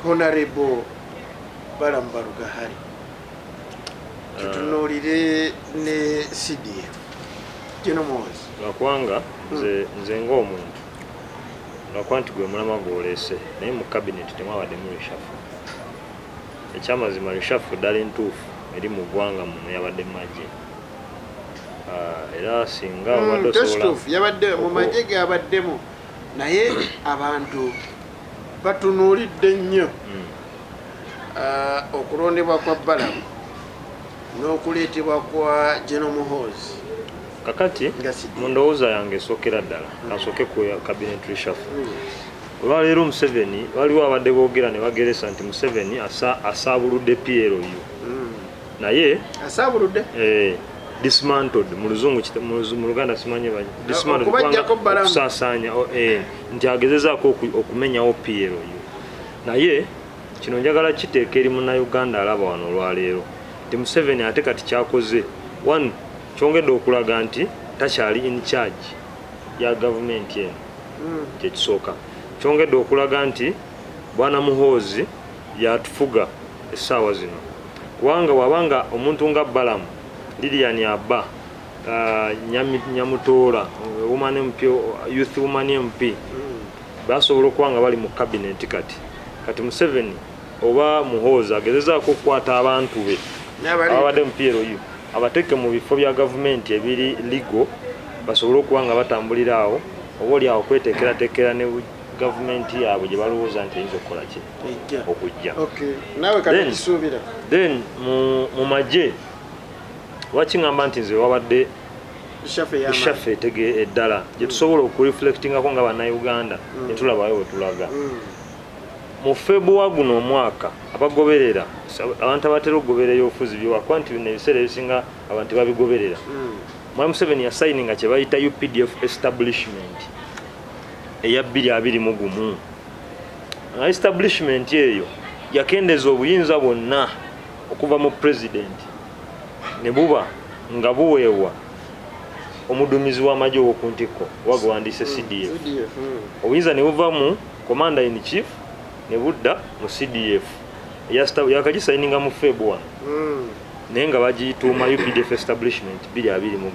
Honorable Balambarugahari tutunulire ne CDF General MUHOOZI lwakwanga nze ng'omuntu lwakwa nti gwe mulama gw'oleese naye mu cabinet temwabaddemu reshafu ekyamazima reshafu ddala entuufu eri mu ggwanga muno yabadde mu magye era singa obadde osobola yabadde mu magye gabaddemu naye abantu batunuulidde nnyo okulondebwa kwa Balamu n'okuleetebwa kwa General MUHOOZI kakati mu ndowooza yange esookera ddala kasooke ku cabinet reshuffle olwaleero Museveni waliwo abadde boogera ne bageresa nti Museveni asaabuludde PLU naye asaabuludde dismantled mu luzungu mu Luganda simanyi dismantled okusaasaanya nti agezezaako okumenyawo PLU naye kino njagala kiteeka eri munnayuganda alaba wano olwaleero nti Museveni ate kati kyakoze one kyongedde okulaga nti takyali in charge ya gavumenti eno kyekisooka kyongedde okulaga nti bwana MUHOOZI yatufuga essaawa zino kubanga wabanga omuntu nga Balamu Lilian Abba Nyamutoola youth woman MP basobola okuba nga bali mu cabinet kati Museveni oba MUHOOZI agezezaako okukwata abantu be abadde mu PLU abateeke mu bifo bya gavumenti ebiri legal basobole okuba nga batambulira awo oba oli awo kweteekerateekera ne gavumenti yaabwe gye balowooza nti eyinza okukola ki okujja then mu magye wakiŋŋamba nti nze wabadde eshafe eddala gye tusobola okureflectingako nga bannayuganda ne tulabayo bwe tulaga mu February guno omwaka abagoberera abantu abatera okugoberera obufuzi byewakwa nti bino ebiseera ebisinga abantu babigoberera Mwami Museveni yasayininga kye bayita UPDF establishment eya 2021 establishment eyo yakendeza obuyinza bwonna okuva mu president ne buba nga buweebwa omuduumizi w'amagye ow'oku ntikko wagwandiise CDF obuyinza ne buva mu commander in chief ne budda mu CDF yakagisayininga mu February naye nga bagituuma UPDF establishment 2021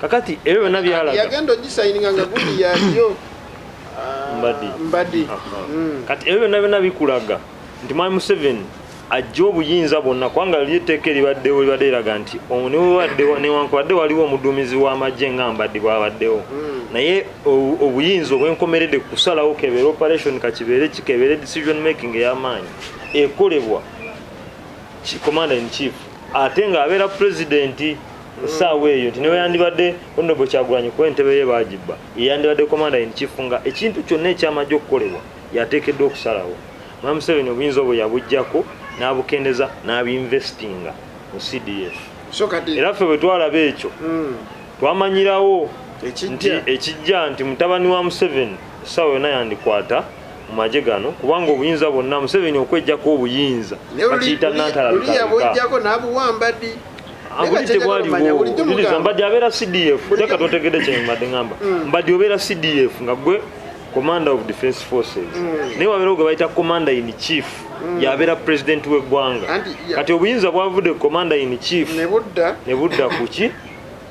kakati ebyo byonna byalaga yagenda ogisayininga nga gudi yalyo mbadi kati ebyo byonna bikulaga nti Mwami Museveni ajja obuyinza bwonna kubanga lyetteeka eribaddewo libadde liraga nti newankubadde waliwo omuduumizi w'amagye nga Mbaddi bw'abaddewo naye obuyinza obwenkomeredde kusalawo kebeera operation kikebeere decision making ey'amaanyi ekolebwa commander in chief ate ng'abeera pulezidenti essaawa eyo nti newe yandibadde Honorable Kyagulanyi ku entebe ye baagibba yandibadde commander in chief nga ekintu kyonna ekyamagye okukolebwa yateekeddwa okusalawo Mwami Museveni obuyinza obwo yabuggyako n'abukendeza n'abinvestinga mu CDF era ffe bwe twalaba ekyo twamanyirawo nti ekijja nti mutabani wa Museveni essaawa yonna yandikwata mu magye gano kubanga obuyinza bwonna Museveni okwejjako obuyinza bakiyita nantalalikabujjako n'abuwa Mbaddi abulidde bwaliwo Mbaddi abeera CDF jaka totegedde kye mbadde ngamba Mbaddi obeera CDF nga gwe commander of defense forces naye wabeera gwe bayita commander in chief yabeera president w'eggwanga kati obuyinza bwavudde commander in chief ne budda kuki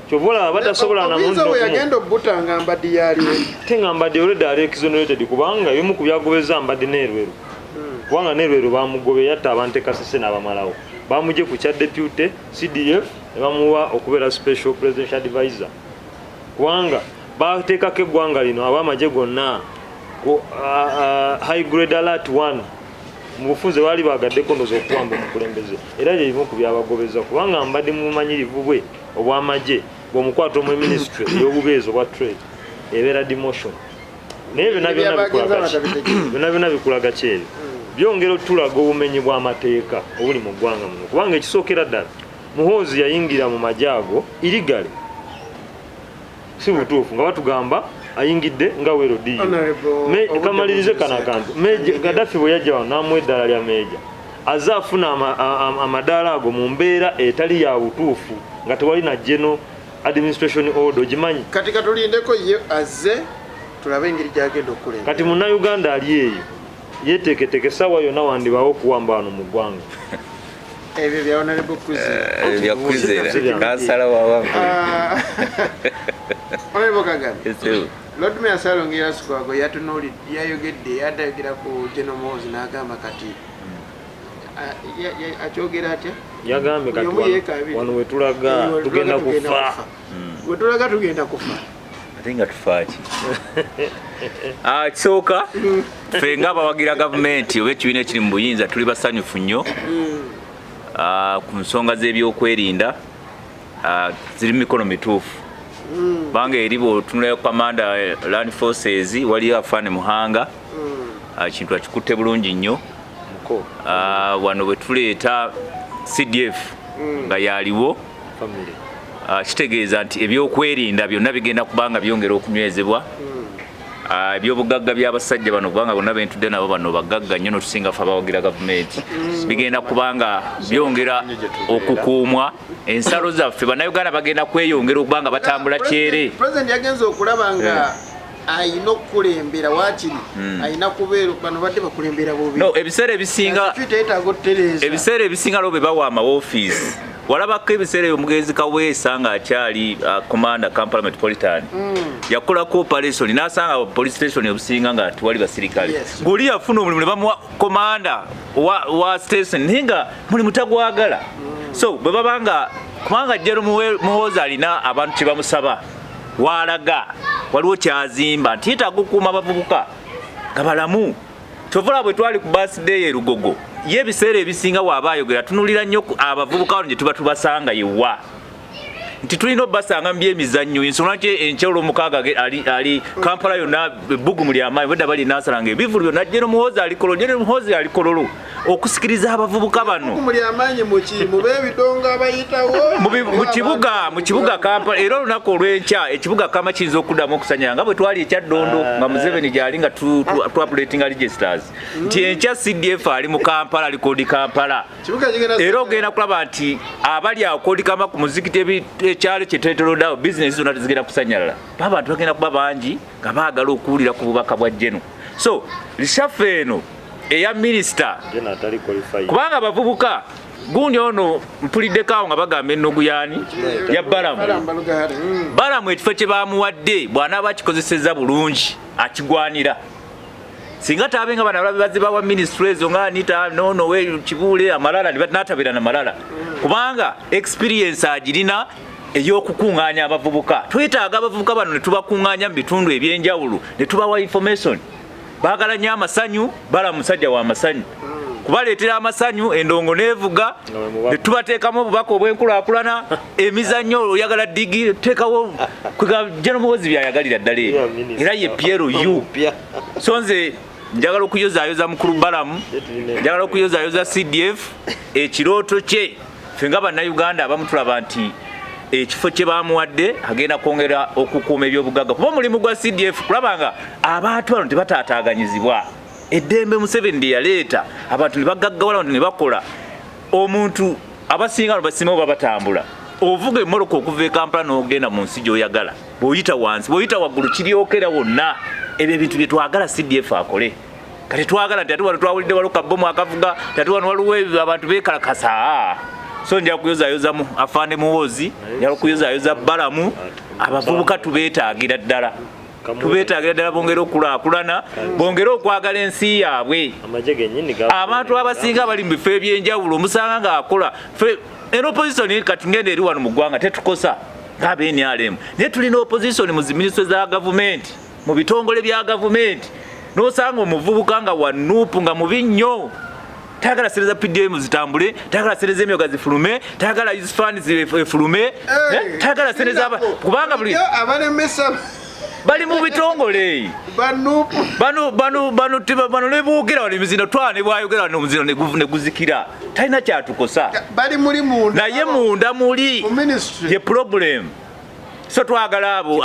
kyovola batasobola yagenda obbutanga Mbaddi yaliwo te nga Mbaddi already ali exonerated kubanga ebimu ku byagobeza Mbaddi n'erweru kubanga n'erweru bamugobe yatta abantu Kasese n'abamalawo bamugye ku kya deputy CDF ne bamuwa okubeera special presidential advisor kubanga bateekako eggwanga lino ab'amagye gonna high grade alert 1 mu bufunze baali bagaddeko ndoza okuwamba omukulembeze era gye bimu ku byabagobeza kubanga Mbaddi mu bumanyirivu bwe obw'amagye bw'omukwata omwe ministry ey'obubeezi obwa trade ebeera demotion naye byonna bikulaga kyeri byongera otulaga obumenyi bw'amateeka obuli mu ggwanga muno kubanga ekisookera ddala MUHOOZI yayingira mu magye ago irigale si butuufu nga batugamba ayingidde nga werodiyo kamalirize kana akantu Gaddafi bwe yajja wano n'amuwa eddala lya meeja azze afuna amadaala ago mu mbeera etali ya butuufu nga tewali na general administration order ogimanyi kati katulindeko ye azze tulabe engeri gyagenda okulenga kati munnayuganda ali eyo yeteketeke sawa yonna wandibawo okuwamba wano mu ggwanga. Ebyo bya honorable Kuzera. Byakwizera kansala wawa. Honorable Kagame. Lord Mayor Salongira Squago yatunuli yayogedde yadayogera ku General MUHOOZI n'agamba kati akyogera atya? Yagambe kati wano wetulaga tugenda kufa. Wetulaga tugenda kufa. Atenga tufaaki. Kisooka ffe ng'abawagira gavumenti oba ekibiina ekiri mu buyinza tuli basanyufu nnyo ku nsonga z'ebyokwerinda ziri mu mikono mituufu. Banga eri bw'otunulayo Commander Land Forces waliyo Afande Muhanga kintu akikutte bulungi nnyo. Wano bwe tuleeta CDF nga yaliwo kitegeeza nti ebyokwerinda byonna bigenda kubanga byongera okunywezebwa. Ebyobugagga by'abasajja bano kubanga bonna bentudde nabo bano bagagga nnyo notusinga fe abawagira gavumenti bigenda kubanga byongera okukuumwa. Ensalo zaffe bannayuganda bagenda kweyongera okubanga batambula kyere. President yagenze okulaba nga ayina okukulembera waakiri ayina kubeera bano badde bakulembera bubi. No, ebiseera ebisinga lwo be bawa amawoofiisi. Walabako ebiseera omugenzi Kaweesa nga akyali Commander Kampala Metropolitan yakolako operation n'asanga police station obusinga nga tuwali basirikale. Guli yafuna omulimu ne bamuwa Commander wa station ninga mulimu tagwagala. So bwe babanga kubanga General MUHOOZI alina abantu kye bamusaba walaga waliwo kyazimba nti yetaaga okukuuma abavubuka nga balamu. Kyovula bwe twali ku birthday ye Lugogo ye ebiseera ebisinga waaba ayogera tunulira nnyo abavubuka bano gye tuba tubasanga yewa nti tulina obbasanga mu byemizannyo ensonga ki enkya olw'omukaaga ali Kampala yonna ebbugumu ly'amaanyi bwedda bali nasalanga ebivulu byonna General MUHOOZI ali kololo. General MUHOOZI ali kololo okusikiriza abavubuka bano mu kibuga Kampala. Era olunaku olw'enkya ekibuga Kampala kiyinza okuddamu okusanyala nga bwe twali ekyaddondo nga Museveni gyali nga tuapulatinga registers nti enkya CDF ali mu Kampala ali koodi Kampala. Era ogenda kulaba nti abali awo koodi Kampala ku muzikiti ekyalo kyetetoloddawo bizinesi zonna tezigenda kusanyalala. Abantu bagenda kuba bangi nga baagala okuwulira ku bubaka bwa Geno. So lishafe eno eya minisita kubanga abavubuka gundi ono mpuliddekaawo nga bagamba ennogu yaani ya Balamu ekifo kye bamuwadde bw'anaaba akikozesezza bulungi akigwanira. Singa tabenga bana balabe bawa ministry ezo nga Anita nono we Kibuule Amalala n'atabeera na Malala kubanga experience agirina ey'okukunganya abavubuka. Twetaaga abavubuka bano ne tubakunganya mu bitundu ebyenjawulo ne tubawa information. Baagala nnyo amasanyu bala musajja wa masanyu kubaleetera amasanyu endongo neevuga ne tubateekamu obubaka obw'enkulaakulana emizannyo oyagala digi teekawo General MUHOOZI byayagalira ddala era ye Piero yu so nze njagala okuyozaayoza mukulu Balamu njagala okuyozaayoza CDF ekirooto kye ffe nga bannayuganda abamu tulaba nti ekifo kye bamuwadde agenda kwongera okukuuma ebyobugagga kuba omulimu gwa CDF kulabanga abantu bano tebataataaganyizibwa. Eddembe Museveni lye yaleeta abantu ne bagaggawala abantu ne bakola omuntu abasinga basimawo babatambula ovuga emmoloka okuva e Kampala n'ogenda mu nsi gy'oyagala bw'oyita wansi bw'oyita waggulu kiryokera wonna ebyo ebintu bye twagala CDF akole. Kati twagala nti ate wano twawulidde waliwo kabbomu akavuga ate wano waliwo abantu beekalakasa. So nja kuyozaayoza mu Afande MUHOOZI njala kuyozaayoza Balamu abavubuka tubeetaagira ddala bongera okulaakulana bongera okwagala ensi yaabwe. Abantu abasinga bali mu bifo ebyenjawulo omusanga ng'akola eno opposition kati ngenda eri wano mu ggwanga tetukosa ng'abeNRM naye tulina opposition mu ziminisitule za gavumenti mu bitongole bya gavumenti n'osanga omuvubuka nga wanuupu nga mubi nnyo. Tagala sereza PDM zitambule, tagala sereza emyoga zifulume, tagala youth fund zifulume, tagala sereza kubanga buli abalemesa bali mu bitongole bano lebuukira wano emizino twane bwayogera wano omuzino ne guzikira talina kyatukosa bali muli munda naye munda muli ye problem. So twagala abo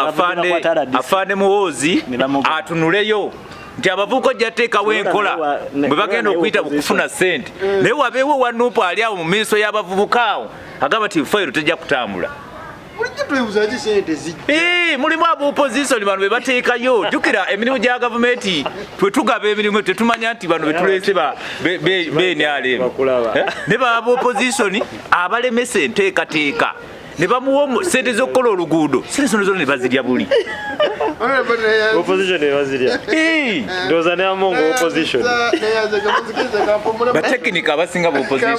Afande MUHOOZI atunuleyo nti abavubuka ojja teekawo enkola bwe bagenda okuyita okufuna ssente naye wabeewo wanuupu ali awo mu minisitule y'abavubuka awo agamba ti fayiro tejja kutambula. mulimu abo opposition bano bebateekayo jukira emirimu gya gavumenti twetugaba emirimu tetumanya nti bano betulese benalemu ne baba opposition abalemese enteekateeka ne bamuwa sente z'okukola oluguudo sente zonna ne bazirya buli opposition ebazirya ndoza ne amongo opposition batekinika abasinga opposition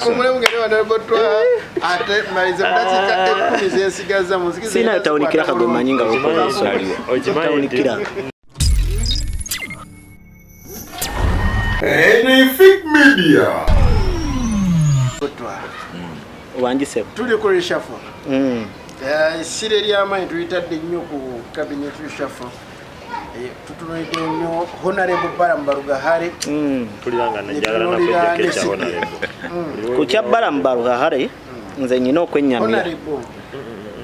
sina tawulikira kagwemanyi nga tawulikira Anything Media wanjise tuli ku reshuffle sire ly'amaanyi tuyitadde nnyo ku cabinet reshuffle tutunuulidde nnyo honorable Balamu Barugahare tuliranga najjala na kujja kya honorable ku kya Balamu Barugahare nze nyina okwennyamira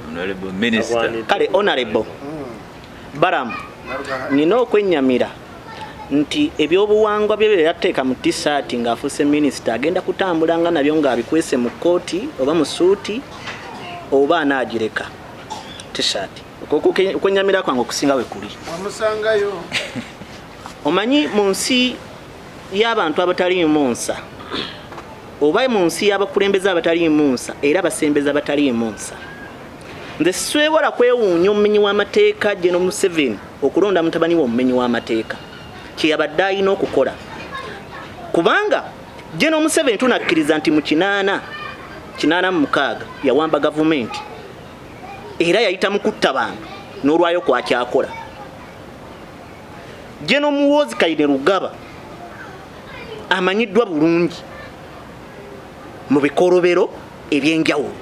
honorable minister kale honorable Balamu nyina okwennyamira nti ebyobuwangwa bye yateeka mu t-shirt ng'afuuse minisita agenda kutambulanga nabyo ng'abikwese mu kooti oba mu suuti oba anaagireka t-shirt okwennyamira kwange okusinga we kuli wamusangayo omanyi mu nsi y'abantu abataliimu nsa oba mu nsi y'abakulembeze abataliimu nsa era abasembeze abataliimu nsa nze siswewala kwewuunya omumenyi w'amateeka General Museveni okulonda mutabani we omumenyi w'amateeka kyeyabadde alina okukola kubanga General Museveni tunakkiriza nti mu 86 yawamba gavumenti era yayita mu kutta bantu n'olwayo kwakyakola General MUHOOZI Kaine Lugaba amanyiddwa bulungi mu bikolobero ebyenjawulo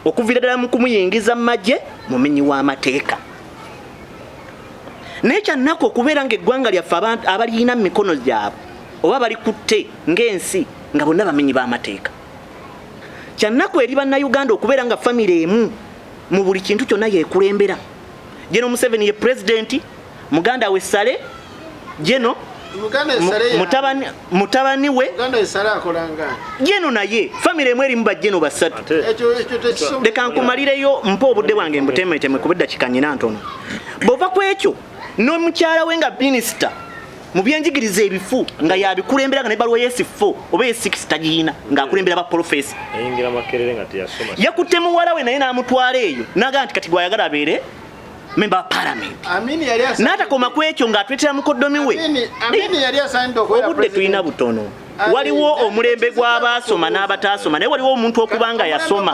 okuvira ddala mu kumuyingiza mu magye mumenyi w'amateeka n'ekyannaku okubeera ng'eggwanga lyaffe abalina mu mikono gyabwe oba balikutte ng'ensi nga bonna bamenyi b'amateeka kyannaku eri bannayuganda okubeera nga famire emu mu buli kintu kyonna yeekulembera General Museveni ye pulezidenti muganda we Sale Jeno mutabani we Jeno naye famire emu erimu bajjeno basatu leka nkumalireyo mpa obudde bwange mbutemeteme kubedda kikanyina ntono bova ku ekyo n'omukyala we nga minisita mu byenjigiriza ebifu nga yabikulembera nga ne balwa yesifo oba ye6 tagiyina ng'akulembera ba profesa ayingira makerere nga teyasoma yakutte muwala we naye n'amutwala eyo n'agamba nti kati gwayagala abeere member wa parliament n'atakoma ku ekyo ng'atwetera mukoddomi we obudde tulina butono waliwo omulembe gw'abaasoma n'abataasoma naye waliwo omuntu okubanga yasoma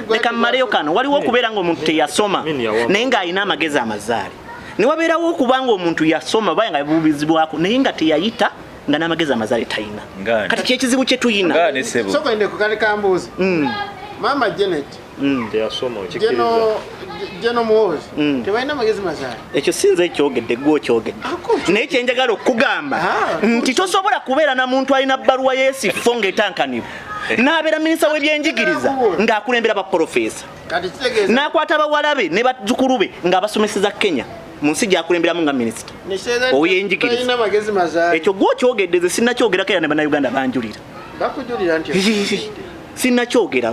leka mmaleyo kano waliwo okubeera ng'omuntu teyasoma naye ng'alina amagezi amazaali ne wabeerawo okubanga omuntu yasoma baya nga yabubizibwako naye nga teyayita nga n'amagezi amazaali talina kati kyekizibu kye tuyina Mama Janet teyasoma General MUHOOZI tebalina magezi mazaali ekyo sinze ekyogedde gwe okyogedde naye kyenjagala okugamba nti tosobola kubeera na muntu alina bbaluwa y'esifo ng'etankanibwa n'abeera minisita w'ebyenjigiriza ng'akulembera baprofesa n'akwata bawalabe ne bazzukulu be ng'abasomeseza Kenya mu nsi gy'akulemberamu nga minisita ow'enjigiriza ekyo gwe okyogedde ze sinnakyogera era ne bannayuganda banjulira bakujulira nti sinnakyogera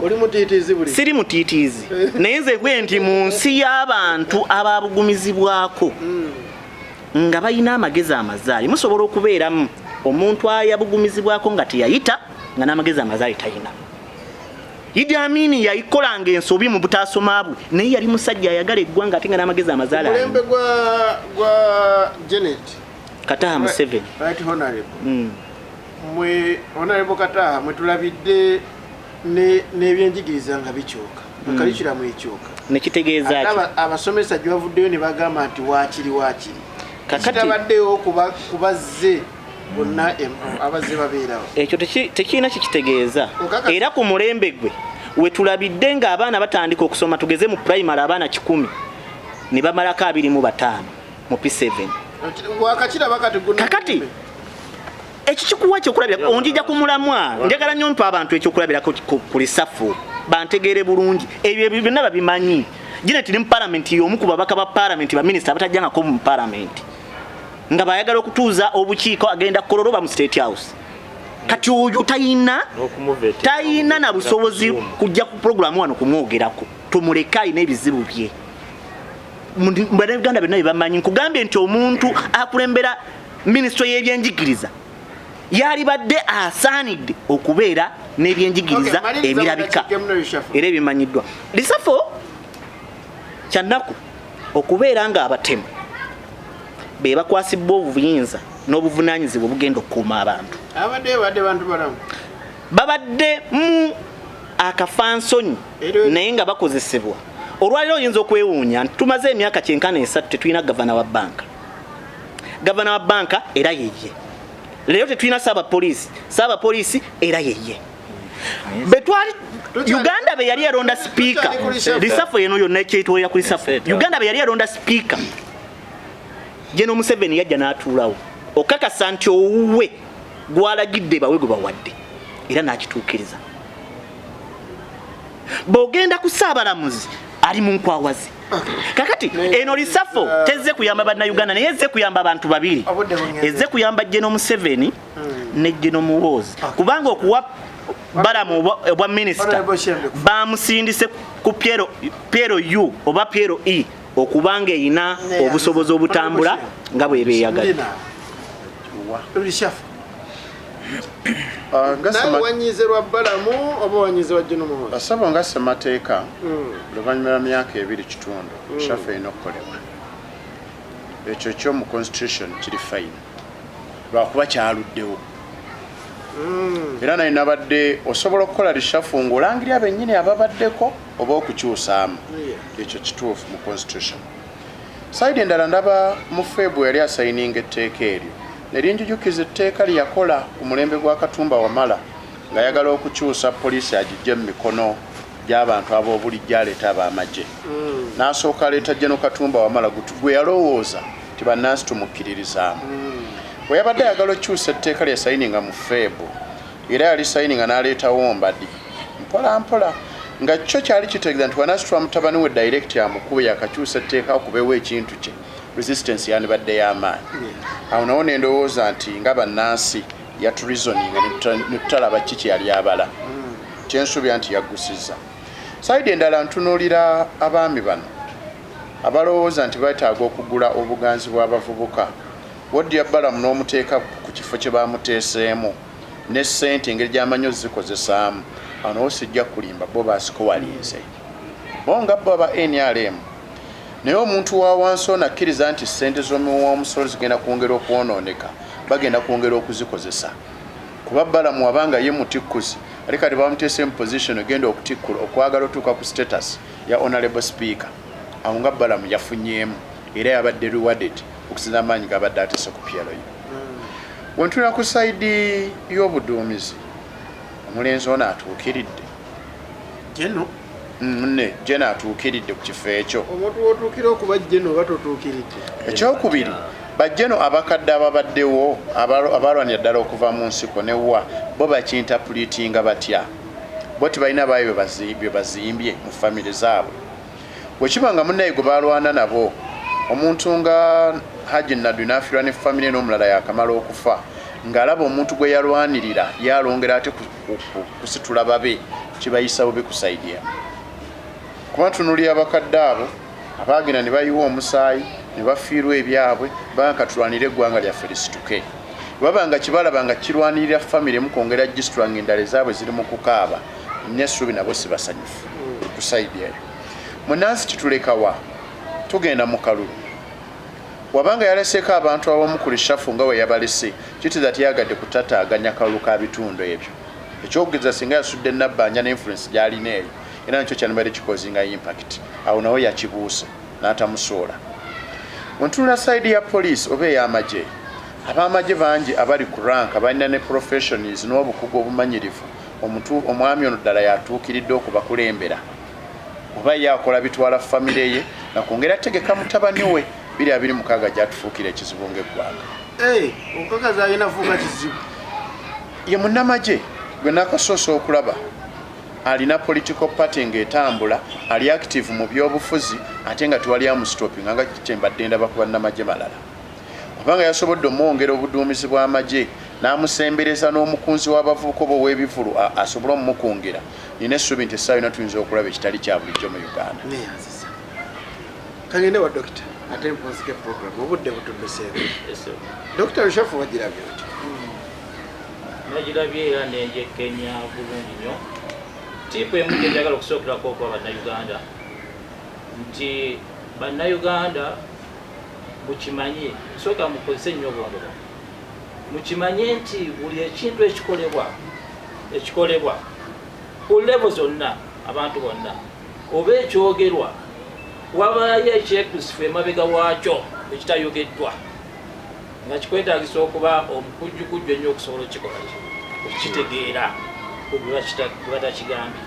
siri mutiitiizi naye nze gwe nti mu nsi y'abantu ababugumizibwako nga balina amagezi amazaali musobola okubeeramu omuntu ayabugumizibwako nga teyayita nga n'amagezi amazaali talina Idi Amini yayikolanga ensobi mu butaasoma bwe naye yali musajja ayagala eggwanga ate nga n'amagezi amazaali omulembe gwa Janet Kataha Museveni right honorable mwe honorable Kataha mwe tulabidde n'ebyenjigiriza nga bikyuka mukalikira mu ekyoka nekitegeeza ki abasomesa gye bavuddeyo ne bagamba nti waakiri kitabaddeyo kubazze bonna abazze babeerawo ekyo tekirina kikitegeeza era ku mulembe gwe we tulabidde ng'abaana batandika okusoma tugeze mu primary abaana 10 ne bamalako 25 mu P7 kakati ekikikuwa ekyokulabira onjija ku mulamwa njagala nnyo mpa abantu ekyokulabirako ku lisafu bantegeere bulungi ebyo byonna babimanyi gine tiri mu parliament y'omu ku babaka ba parliament baminisita abatajjangako mu parliament nga bayagala okutuuza obukiiko agenda kukololoba mu State House kati oyo tayina na busobozi kujja ku programu wano kumwogerako tumuleka ayina ebizibu bye Bannayuganda bonna bamanyi nkugambye nti omuntu akulembera minisitule y'ebyenjigiriza yalibadde asaanidde okubeera n'ebyenjigiriza ebirabika era ebimanyiddwa lisafo kyannaku okubeera nga abatemu be bakwasibwa obuyinza n'obuvunaanyizibwa obugenda okukuuma abantu babadde mu akafansonyi naye nga bakozesebwa olwaliro oyinza okwewuunya nti tumaze emyaka 93 tetulina gavana wa banka era yeye leero tetulina saabapoliisi era yeye betwali Uganda be yali alonda speaker lisafo yeno yonna ekyetwera ku lisafo Uganda be yali alonda speaker General Museveni yajja n'atuulawo okakasa nti owuwe gwalagidde bawe gwe bawadde era n'akituukiriza bw'ogenda ku Ssaabalamuzi ali mu nkwawazi kakati eno lisafo tezze kuyamba bannayuganda naye ezze kuyamba abantu babiri ezze kuyamba General Museveni ne General MUHOOZI kubanga okuwa balamu obwa minisita bamusindise ku Piero U oba Piero E okubanga eyina obusobozi obutambula nga bwe beeyagala basaba nga ssemateeka oluvannyuma lwa myaka 2 kitundu shafe erina okukolebwa ekyo kyo mu constitution kiri fine lwakuba kyaluddewo era naye nabadde osobola okukola lishafu ng'olangirira bennyini ababaddeko oba okukyusaamu ekyo kituufu mu constitution saidi endala ndaba mu febu yali asayininga etteeka eryo nerinjujukiza etteeka lyeyakola ku mulembe gwa Katumba Wamala ng'ayagala okukyusa poliisi agijje mu mikono gy'abantu ab'obulijjo aleeta ab'amagye n'asooka aleeta General Katumba Wamala gwe yalowooza nti bannansi tumukkiririzaamu bwe yabadde ayagala okukyusa etteeka lye sayininga mu febu era yali sayininga n'aleetawo Mbadi mpola mpola nga kyo kyali kitegeeza nti wanasitula mutabani we direct yamukube yakakyusa etteeka okubeewo ekintu kye resistance yandibadde y'amaanyi awo nawo ne ndowooza nti nga bannansi yaturizoninga ne tutalaba ki kye yali abala kyensuubira nti yaggusizza saidi endala ntunuulira abaami bano abalowooza nti beetaaga okugula obuganzi bw'abavubuka woddi yabbalamu n'omuteeka ku kifo kye bamuteeseemu ne ssente engeri gy'amanyi ozikozesaamu awo nawo sijja kulimba bo baasiko walinze bo nga bo aba NRM naye omuntu wa wansi ono akkiriza nti ssente z'omuwoomusolo zigenda kwongera okwonooneka bagenda kwongera okuzikozesa kuba bbalamu wabanga ye mutikkuzi ate kati bamuteese mu position ogenda okutikkula okwagala otuuka ku status ya honorable speaker awo nga bbalamu yafunyeemu era yabadde rewarded okusinza amaanyi gabadde ateese ku pyalo ye wentunira ku saidi y'obuduumizi omulenzi ono atuukiridde jeno atuukiridde ku kifo ekyo omuntu wotuukira okuba jeno oba totuukiridde ekyokubiri bajjeno abakadde ababaddewo abalwanira ddala okuva mu nsiko newa bo bakintapulitinga batya bo tibalina baayo bye bazimbye mu famire zaabwe bwekiba nga munnaye gwe balwana nabo omuntu nga Haji Nadwi n'afiirwa ne famire n'omulala yakamala okufa ng'alaba omuntu gwe yalwanirira yalongera ate kusitula babe kibayisa bubi ku saidi emu kuba ntunuulira abakadde abo abaagenda ne bayiwa omusaayi ne bafiirwa ebyabwe banga katulwanira eggwanga lyaffe lisituke babanga kibalaba nga kirwanirira famire mu kwongera gisitula ng'endala ezaabwe ziri mu kukaaba nessuubi nabo si basanyufu ku saidi eyo munnansi kitulekawa tugenda mu kalulu wabanga yaleseeko abantu abamu ku lishafu nga we yabalese kitiza tiyagadde kutataaganya kalulu ka bitundu ebyo ekyokugeza singa yasudde nabbanja n'influence gy'alina eyo era nakyo kyanibadde kikozinga impact awo nawe yakibuuse n'atamusoola ontunula saidi ya poliisi oba ey'amagye ab'amagye bangi abali ku rank balina ne professionals n'obukugu obumanyirivu omwami ono ddala yatuukiridde okubakulembera oba ye akola bitwala famire ye nakwongera ategeka mutabani we 2026 gyatufuukira ekizibu ng'eggwanga okakazi alina afuuka kizibu ye munnamagye gwe nakasoosa okulaba alina political party ng'etambula ali active mu byobufuzi ate nga tewali amusitopinga nga kyembadde ndaba ku bannamagye malala obanga yasobodde omwongera obuduumizi bw'amagye n'amusembereza n'omukunzi w'abavubuka oba ow'ebivulu asobole omumukungira nina essuubi nti essaawa yonna tuyinza okulaba ekitali kya bulijjo mu Uganda. kagende wa dokita ate mpunzike program obudde butubeseeko. Dokita Lushafu wagirabye oti? Nagirabye era nenjekenya bulungi nnyo. Tipu emu gye njagala okusookerako okuba bannayuganda nti bannayuganda mukimanye, sooka mukozese nnyo obwongo, mukimanye nti buli ekintu ekikolebwa ku levo zonna abantu bonna oba ekyogerwa wabaayo ekyekusifu emabega waakyo ekitayogeddwa nga kikwetaagisa okuba omukujjukujju ennyo okusobola okukikola okukitegeera batakigambye.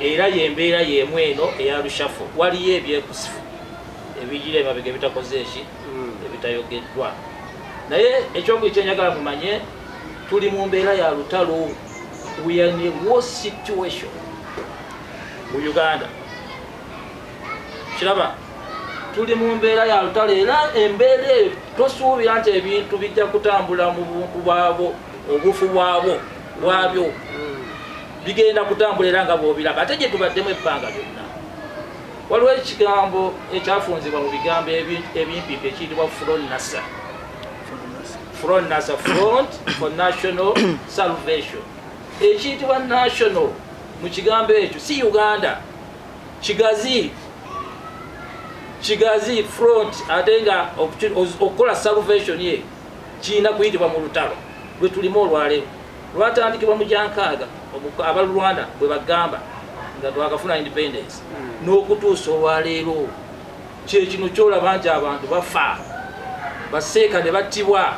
Era yembeera yemu eno eya Lushafu, waliyo ebyekusifu ebigira emabega ebitakoze eki ebitayogeddwa. Naye ekyokuli kyenjagala mumanye, tuli mu mbeera ya lutalo. We are in a war situation mu Uganda. Kiraba, tuli mu mbeera ya lutalo era embeera eyo tosuubira nti ebintu bijja kutambula mu buntu bwabo, obufu bwabyo bigenda kutambula era nga bw'obiraba ate gye tubaddemu ebbanga lyonna. Waliwo ekigambo ekyafunzibwa mu bigambo ebimpipi ekiyitibwa Front for National Salvation. Ekiyitibwa national mu kigambo ekyo si Uganda, kigazi front ate nga okukola salvation ye kiyina kuyitibwa mu lutalo lwe tulimu olwaleero. Lwatandikibwa mu Jankaaga abalulwana bwe bagamba nga twakafuna independence n'okutuusa olwaleero. Kyekino kyolaba nti abantu bafa, baseeka ne battibwa,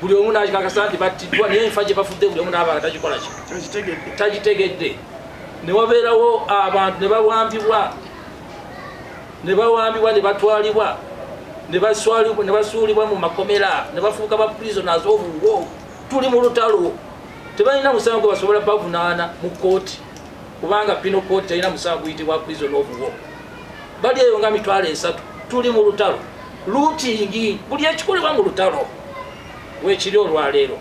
buli omu n'akikakasa nti battiddwa, naye enfa gye bafudde buli omu n'aba takikola ki tagitegedde. Ne wabeerawo abantu ne bawambibwa ne batwalibwa ne basuulibwa mu makomera ne bafuuka ba prisoners of war. Tuli mu lutalo, tebalina musango gwe basobola bavunaana mu kooti kubanga pino kooti talina musango guyitibwa prison of war. Bali eyo nga 3,000. Tuli mu lutalo, looting, buli ekikolebwa mu lutalo weekiri olwaleero.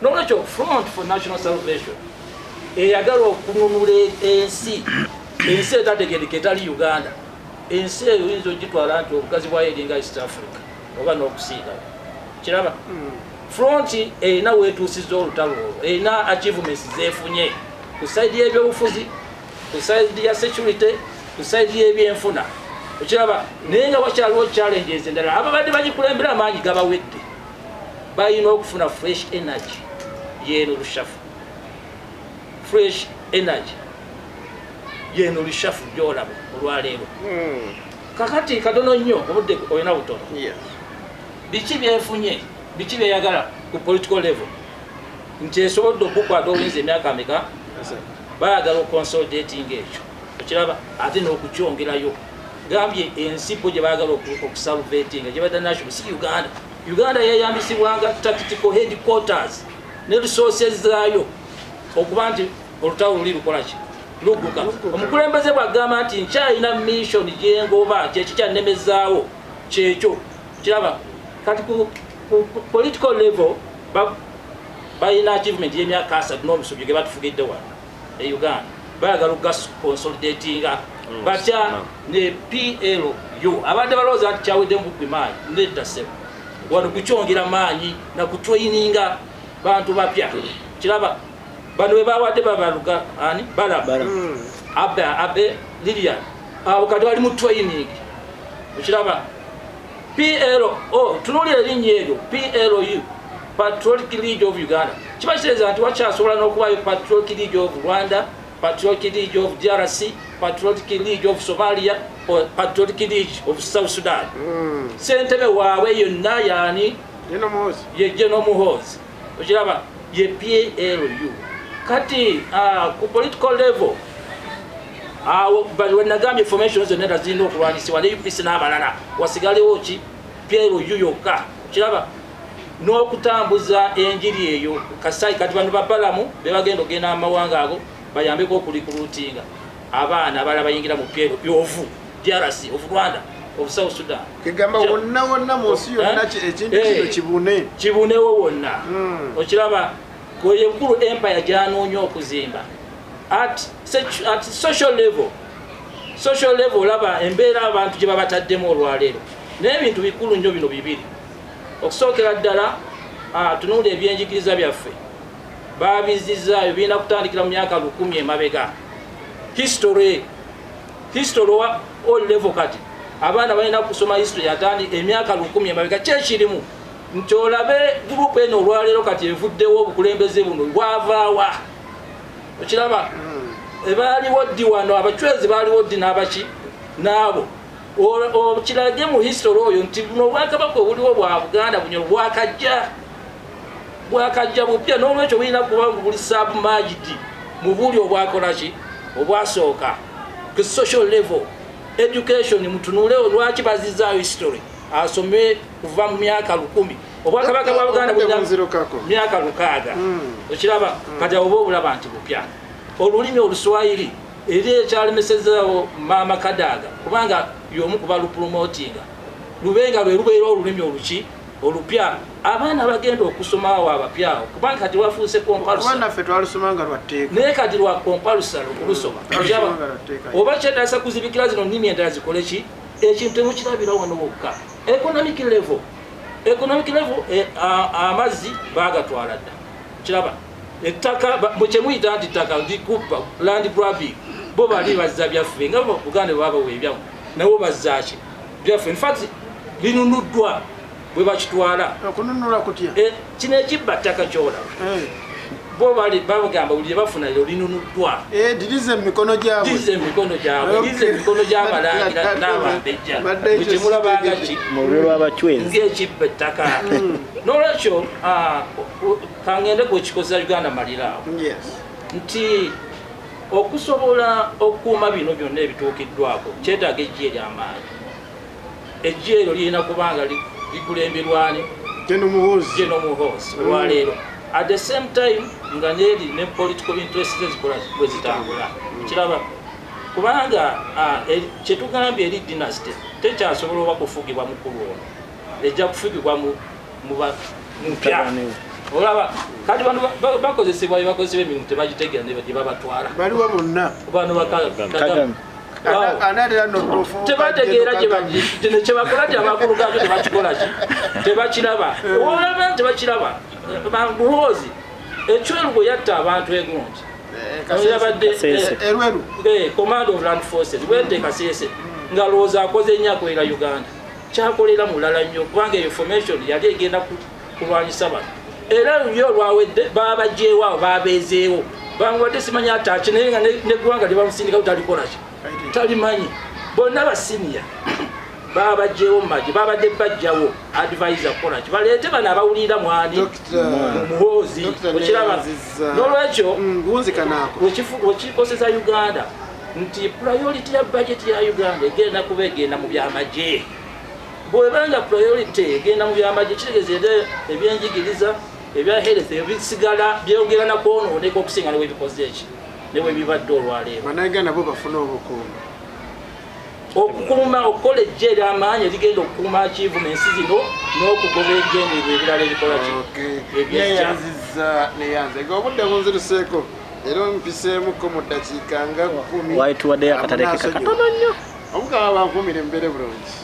N'olwekyo Front for National Salvation eyagala okununula ensi etategerekeka etali Uganda. Ensi eyo oyinza ogitwala nti obugazi bwayo eringa East Africa oba n'okusingayo. Kiraba, Front erina weetuusizza olutalo olwo, erina achievements zeefunye ku saidi y'ebyobufuzi, ku saidi ya security, ku saidi y'ebyenfuna. Okiraba, naye nga wakyaliwo challenges endala ababadde bagikulembera amaanyi gabawedde. Balina okufuna fresh energy yeeno Lushafu. Fresh energy yeeno Lushafu gyolaba olwaleero. Kakati katono nnyo obudde olina butono. Biki byefunye, biki byeyagala ku political level nti esobodde okukwata obuyinza emyaka ameka bayagala okonsolidating ekyo. Okiraba, ate n'okukyongerayo. Gambye ensipo gye bayagala okusalvatinga gye bada national si Uganda yeyambisibwanga tactical headquarters ne resources zaayo okuba nti olutalo luli lukola ki lugguka. Omukulembeze bw'agamba nti nkyalina mission gyengoba kyekikyannemezaawo kyekyo. Kiraba, kati ku political level balina achievement y'emyaka 3 n'omusujju ge batufugidde wano e Uganda. Bayagala okukonsolidatinga batya ne PLU abadde balowooza nti kyawedde mubugwi maanyi nedda ssebo wano kukyongera maanyi na kutraininga bantu bapya. Kiraba, bano we bawadde babaluga ani balaba abe Lilian abo kati bali mu training. Okiraba, PLO tunulira erinnya eryo PLU, Patriotic League of Uganda. Kiba kitegeeza nti wakyasobola n'okubayo Patriotic League of Rwanda, Patriotic League of DRC, Patriotic League of Somalia or Patriotic League of South Sudan. Sentebe waabwe yonna yaani ye General MUHOOZI. Okiraba, ye PLU. Kati ku political level bali wenagambye formations zonna zirina okulwanyisibwa ne UPC n'abalala wasigalewo ki PLU yokka. Okiraba, n'okutambuza enjiri eyo kasai kati bano babalamu bebagenda ogenda amawanga ago bayambeko okulikulutinga abaana abala bayingira mu PLU yovu DRC of Rwanda of South Sudan. Kigamba wonna mu nsi yonna ekintu kino kibune. Kibunewo wonna. Okiraba kwe mukulu empire gy'anoonya okuzimba. At social level. Social level laba embeera abantu gye babataddemu olwaleero. N'ebintu bikulu nnyo bino bibiri. Okusookera ddala tunuulira ebyenjigiriza byaffe. Baabizizaayo birina kutandikira mu myaka 10 emabega. History wa all level kati. Abaana balina kusoma history yatandika emyaka 10 emabega kyekirimu. Nti olabe gurupu eno olwaleero kati evuddewo obukulembeze buno bwavaawa. Okiraba ebaaliwo ddi wano abachwezi baaliwo ddi n'abaki naabo okirage mu history oyo nti buno obwakabaka obuliwo bwa Buganda bunyolo bwakajja bupya n'olwekyo bulina kuba buli submerged mu buli obwakolaki obwasooka ku social level education mutunuulewo lwaki bazizaayo history asome kuva mu myaka 10 obwakabaka bwa Buganda bulina myaka 6 okiraba kati oba obulaba nti bupya olulimi oluswahili eri ekyalemesezaawo Maama Kadaga kubanga y'omu kuba lupromotinga lubenga lwe lubeera olulimi oluki olupya abaana bagenda okusomawo abapyawo kubanga kati wafuuse naye kati lwa kompalusalo okulusoma oba kyetaasa kuzibikira zino nnimi endala zikole ki ekintu temukirabira wano wokka economic level amazzi bagatwala dda kiraba ettaka bwekemuyita nti ttaka likuba land grabbing bo bali bazza byaffe nga Buganda baba weebyamu nabo bazzaki byaffe in fact linunuddwa bwe bakitwala okununula kutya kino ekibba ttaka kyola bo bali babagamba buli bafuna lyo linunuddwa dirize emikono gyabwe dirize emikono gy'abalangira n'abambejja bwekimulabanga ki ng'ekibba ettaka n'olwekyo kangende kwekikoza Uganda maliraawo nti okusobola okukuuma bino byonna ebituukiddwako kyetaaga ejje ery'amaanyi ejje eryo lirina kubanga likulemberwani General MUHOOZI olwaleero at the same time nga neeri ne political interests ezikola bwe zitambula kiraba kubanga kyetugambye eri dynasty tekyasobola oba kufugibwa mukulu ono ejja kufugibwa mupya olaba kati bano bakozesebwa bakozesebwa emirimu tebagitegeera ne babatwala baliwo bonna bano tebategeera kyebakola tyabakulu gabyo tebakikola ki tebakiraba olaba tebakiraba MUHOOZI ekyeru bwe yatta abantu egundi yabadde command of land forces bwedde Kasese nga lowooza akoze nnyo akolera Uganda kyakolera mulala nnyo kubanga information yali egenda kulwanyisa bano era yo olwawedde babagyewo babeezeewo bangwadde simanya ataki naye nga neggwanga lyebamusindikawo talikolaki talimanyi bonna basiniya babagyewo mumagye babadde bajjawo advisor kukolaki baleete bano abawulira mwani MUHOOZI okiraba n'olwekyo wekikoseza Uganda nti priority ya budget ya Uganda egenda kuba egenda mu byamagye bwebanga priority egenda mu byamagye kitegeeza ebyenjigiriza ebya health ebisigala byongera nakwonooneka okusinga newebikoze eki newebibadde olwaleero bannayuganda bo bafuna obukuumi okukuuma okukola ejje ery'amaanyi erigenda okukuuma achievements zino n'okugoba ebigendererwa ebirala ebikola neyanziza nga obudde bunziruseeko era ompiseemuko mu ddakiika nga 10 waituwaddeyo akataleke katono nnyo omukama bankuumira embeere bulungi